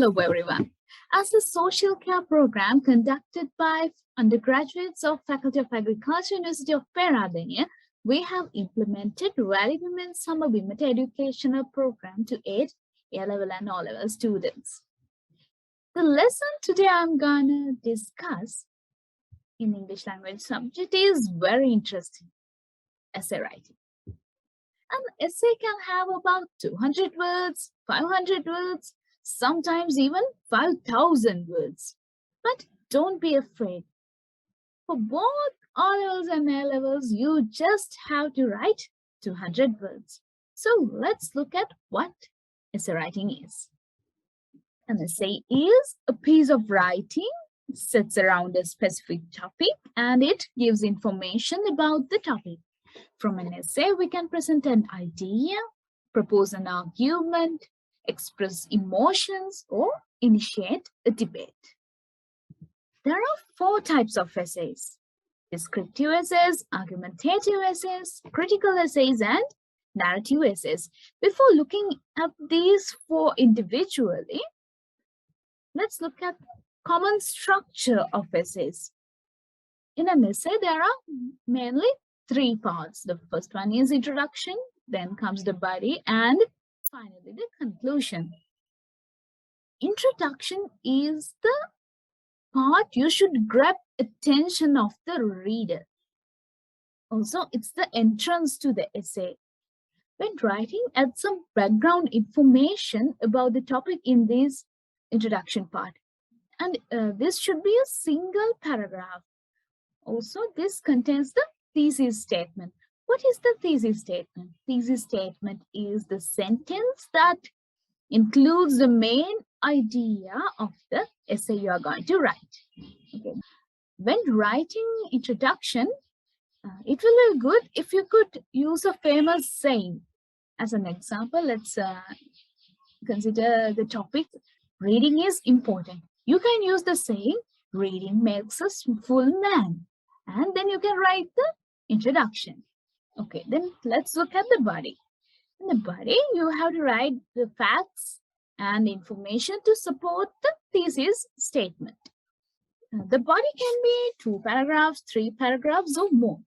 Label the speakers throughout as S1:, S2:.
S1: Hello everyone. As a social care program conducted by undergraduates of Faculty of Agriculture, University of Peradeniya, we have implemented RELI BIMEN SAMA BIMATA educational program to aid A-level and O-level students. The lesson today I'm gonna discuss in English language subject is very interesting, essay writing. An essay can have about 200 words, 500 words, sometimes even 5,000 words. But don't be afraid. For both O-levels and A-levels, you just have to write 200 words. So let's look at what essay writing is. An essay is a piece of writing sets around a specific topic and it gives information about the topic. From an essay, we can present an idea, propose an argument, express emotions, or initiate a debate. There are 4 types of essays: descriptive essays, argumentative essays, critical essays, and narrative essays. Before looking at these 4 individually, let's look at the common structure of essays. In an essay, there are mainly 3 parts. The first one is introduction, then comes the body, and finally the conclusion. Introduction is the part you should grab attention of the reader. Also, it's the entrance to the essay. When writing, add some background information about the topic in this introduction part. And this should be a single paragraph. Also, this contains the thesis statement. What is the thesis statement? Thesis statement is the sentence that includes the main idea of the essay you are going to write. Okay. When writing introduction, it will be good if you could use a famous saying. As an example, let's consider the topic, reading is important. You can use the saying, reading makes us full man. And then you can write the introduction. Okay, then let's look at the body. In the body, you have to write the facts and information to support the thesis statement. The body can be 2 paragraphs, 3 paragraphs, or more.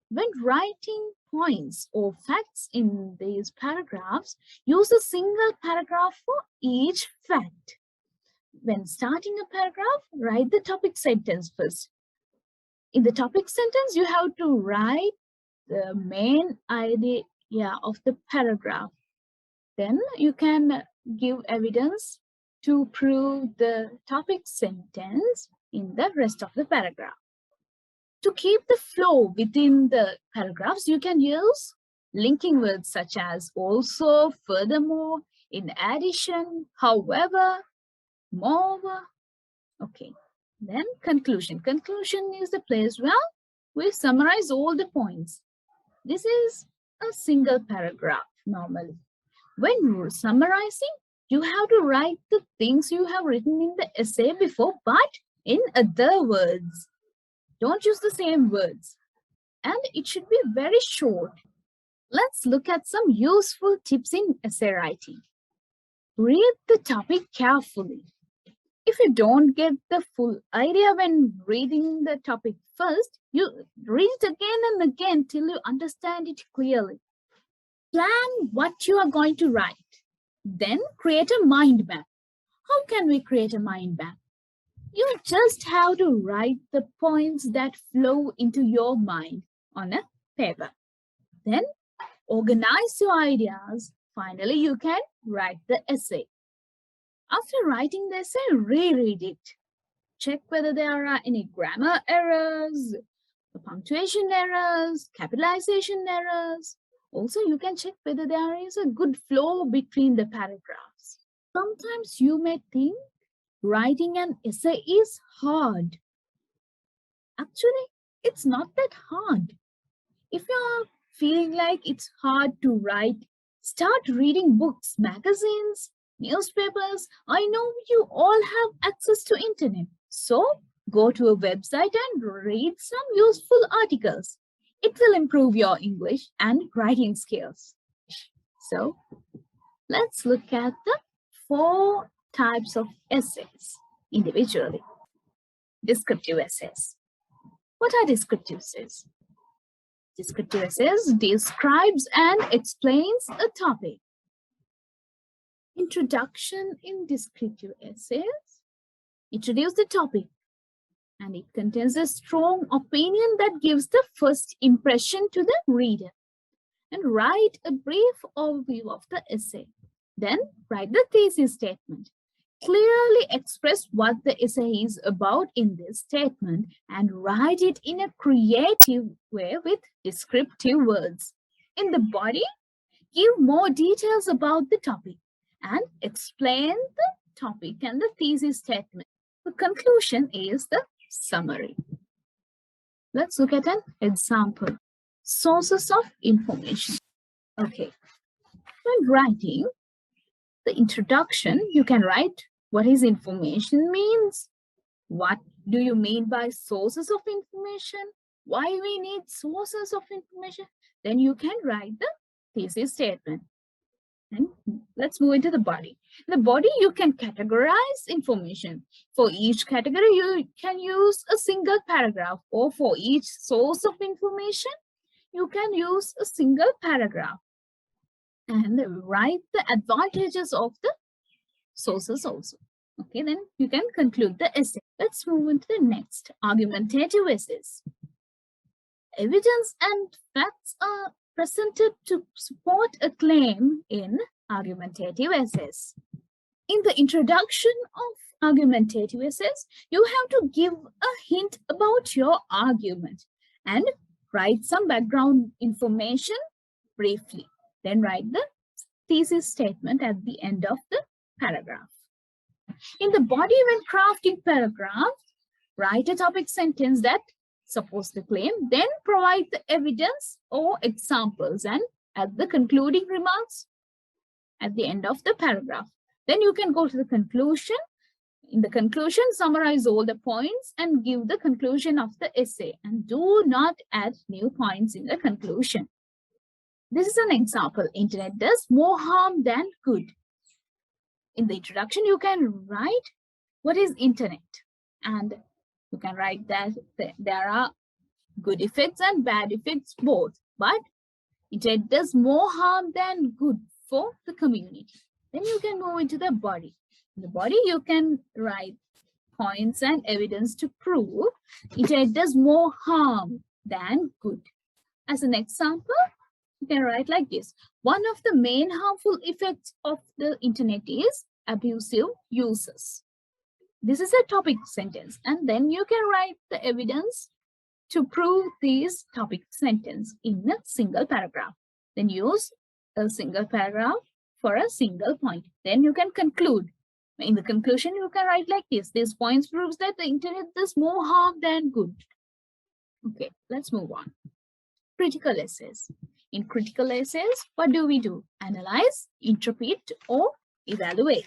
S1: When writing points or facts in these paragraphs, use a single paragraph for each fact. When starting a paragraph, write the topic sentence first. In the topic sentence, you have to write the main idea of the paragraph. Then you can give evidence to prove the topic sentence in the rest of the paragraph. To keep the flow within the paragraphs, you can use linking words such as also, furthermore, in addition, however, moreover. Okay. Then conclusion. Conclusion is the place where we summarize all the points. This is a single paragraph normally. When summarizing, you have to write the things you have written in the essay before, but in other words. Don't use the same words. And it should be very short. Let's look at some useful tips in essay writing. Read the topic carefully. If you don't get the full idea when reading the topic first, you read it again and again till you understand it clearly. Plan what you are going to write. Then create a mind map. How can we create a mind map? You just have to write the points that flow into your mind on a paper. Then organize your ideas. Finally, you can write the essay. After writing the essay, reread it. Check whether there are any grammar errors, punctuation errors, capitalization errors. Also, you can check whether there is a good flow between the paragraphs. Sometimes you may think writing an essay is hard. Actually, it's not that hard. If you are feeling like it's hard to write, start reading books, magazines, newspapers. I know you all have access to internet. So go to a website and read some useful articles. It will improve your English and writing skills. So let's look at the 4 types of essays individually. Descriptive essays. What are descriptive essays? Descriptive essays describes and explains a topic. Introduction in descriptive essays. Introduce the topic, and it contains a strong opinion that gives the first impression to the reader. And write a brief overview of the essay. Then write the thesis statement. Clearly express what the essay is about in this statement and write it in a creative way with descriptive words. In the body, give more details about the topic and explain the topic and the thesis statement. The conclusion is the summary. Let's look at an example. Sources of information. Okay. When writing the introduction, you can write what is information means. What do you mean by sources of information? Why we need sources of information? Then you can write the thesis statement. And let's move into the body. In the body, you can categorize information. For each category, you can use a single paragraph, or for each source of information, you can use a single paragraph. And write the advantages of the sources also. Okay, then you can conclude the essay. Let's move into the next, argumentative essays. Evidence and facts are presented to support a claim in argumentative essays. In the introduction of argumentative essays, you have to give a hint about your argument and write some background information briefly. Then write the thesis statement at the end of the paragraph. In the body, when crafting paragraphs, write a topic sentence that supports the claim, then provide the evidence or examples, and add the concluding remarks at the end of the paragraph. Then you can go to the conclusion. In the conclusion, summarize all the points and give the conclusion of the essay, and do not add new points in the conclusion. This is an example. Internet does more harm than good. In the introduction, you can write what is internet, and you can write that there are good effects and bad effects both, but internet does more harm than good for the community. Then you can move into the body. In the body, you can write points and evidence to prove internet does more harm than good. As an example, you can write like this. One of the main harmful effects of the internet is abusive uses. This is a topic sentence, and then you can write the evidence to prove this topic sentence in a single paragraph. Then use a single paragraph for a single point. Then you can conclude. In the conclusion, you can write like this. These points proves that the internet does more harm than good. Okay, let's move on. Critical essays. In critical essays, what do we do? Analyze, interpret, or evaluate.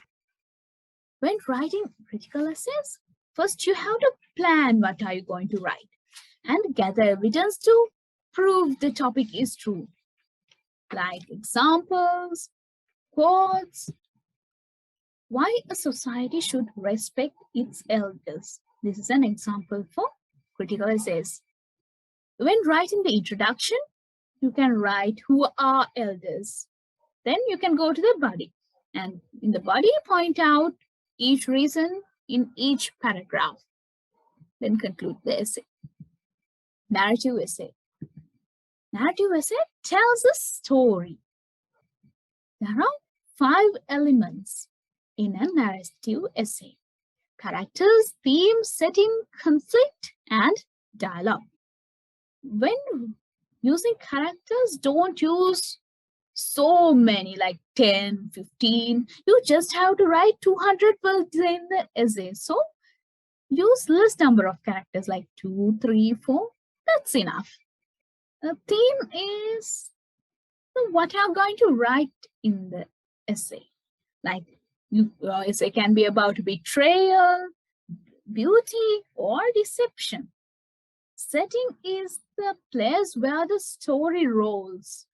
S1: When writing critical essays, first you have to plan what are you going to write and gather evidence to prove the topic is true, like examples, quotes. Why a society should respect its elders. This is an example for critical essays. When writing the introduction, you can write who are elders. Then you can go to the body, and in the body, point out each reason in each paragraph. Then conclude the essay. Narrative essay. Narrative essay tells a story. There are 5 elements in a narrative essay: characters, theme, setting, conflict, and dialogue. When using characters, don't use so many, like 10, 15. You just have to write 200 words in the essay. So use less number of characters, like 2, 3, 4. That's enough. The theme is what you're going to write in the essay. Like your essay can be about betrayal, beauty, or deception. Setting is the place where the story rolls.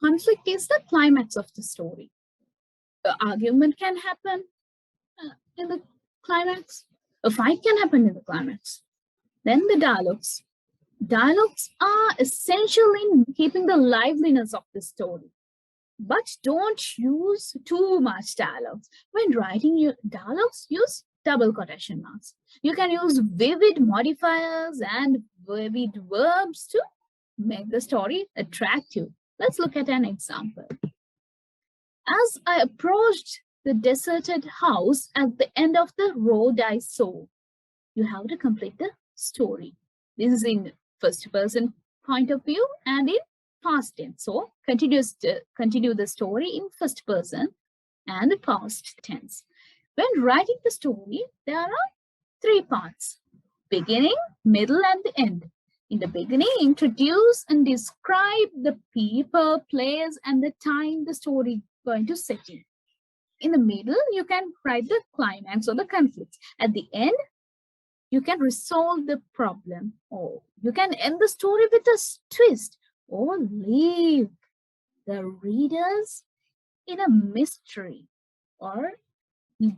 S1: Conflict is the climax of the story. The argument can happen. in the climax. A fight can happen in the climax. Then the dialogues. Dialogues are essential in keeping the liveliness of the story. But don't use too much dialogues. When writing your dialogues, use double quotation marks. You can use vivid modifiers and vivid verbs to make the story attractive. Let's look at an example. As I approached the deserted house at the end of the road I saw, you have to complete the story. This is in first person point of view and in past tense. So continue the story in first person and past tense. When writing the story, there are 3 parts: beginning, middle, and the end. In the beginning, introduce and describe the people, place, and the time the story is going to set in. In the middle, you can write the climax or the conflict. At the end, you can resolve the problem, or you can end the story with a twist, or leave the readers in a mystery, or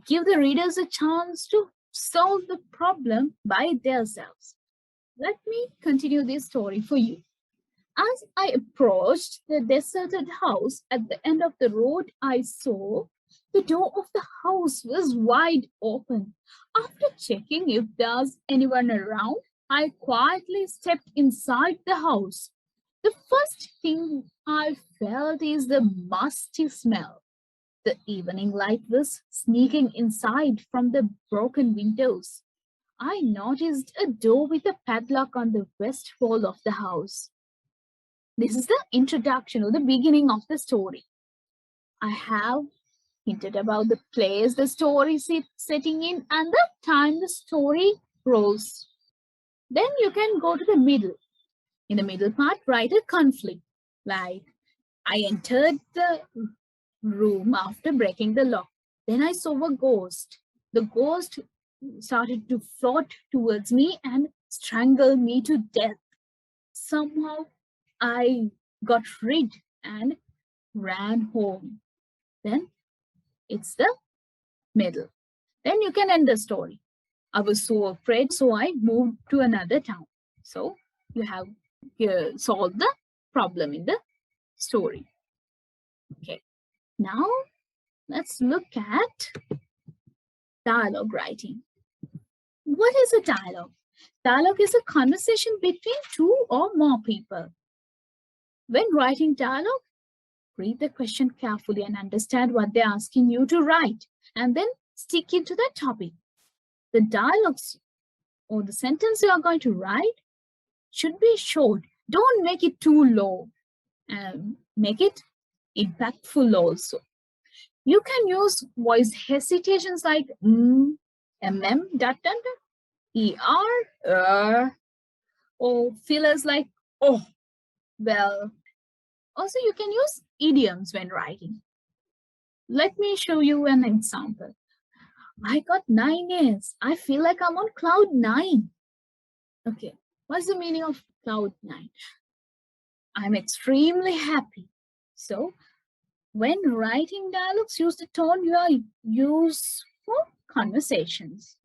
S1: give the readers a chance to solve the problem by themselves. Let me continue this story for you. As I approached the deserted house at the end of the road, I saw the door of the house was wide open. After checking if there's anyone around, I quietly stepped inside the house. The first thing I felt is the musty smell. The evening light was sneaking inside from the broken windows. I noticed a door with a padlock on the west wall of the house. This is the introduction or the beginning of the story. I have hinted about the place the story is setting in and the time the story rolls. Then you can go to the middle. In the middle part, write a conflict. Like, I entered the room after breaking the lock. Then I saw a ghost. The ghost started to float towards me and strangle me to death. Somehow I got rid and ran home. Then it's the middle. Then you can end the story. I was so afraid, so I moved to another town. So you have solved the problem in the story. Okay. Now let's look at dialogue writing. What is a dialogue? Dialogue is a conversation between 2 or more people. When writing dialogue, read the question carefully and understand what they're asking you to write, and then stick into that topic. The dialogues or the sentence you are going to write should be short. Don't make it too long. Make it impactful also. You can use voice hesitations like or fillers like oh, well. Also, you can use idioms when writing. Let me show you an example. I got 9 A's. I feel like I'm on cloud 9. Okay, what's the meaning of cloud 9? I'm extremely happy. So, when writing dialogues, use the tone you are used for conversations.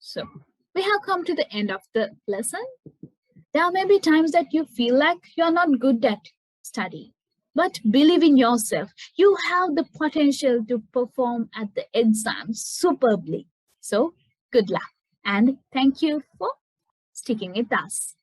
S1: So, we have come to the end of the lesson. There may be times that you feel like you're not good at studying, but believe in yourself. You have the potential to perform at the exam superbly. So, good luck and thank you for sticking with us.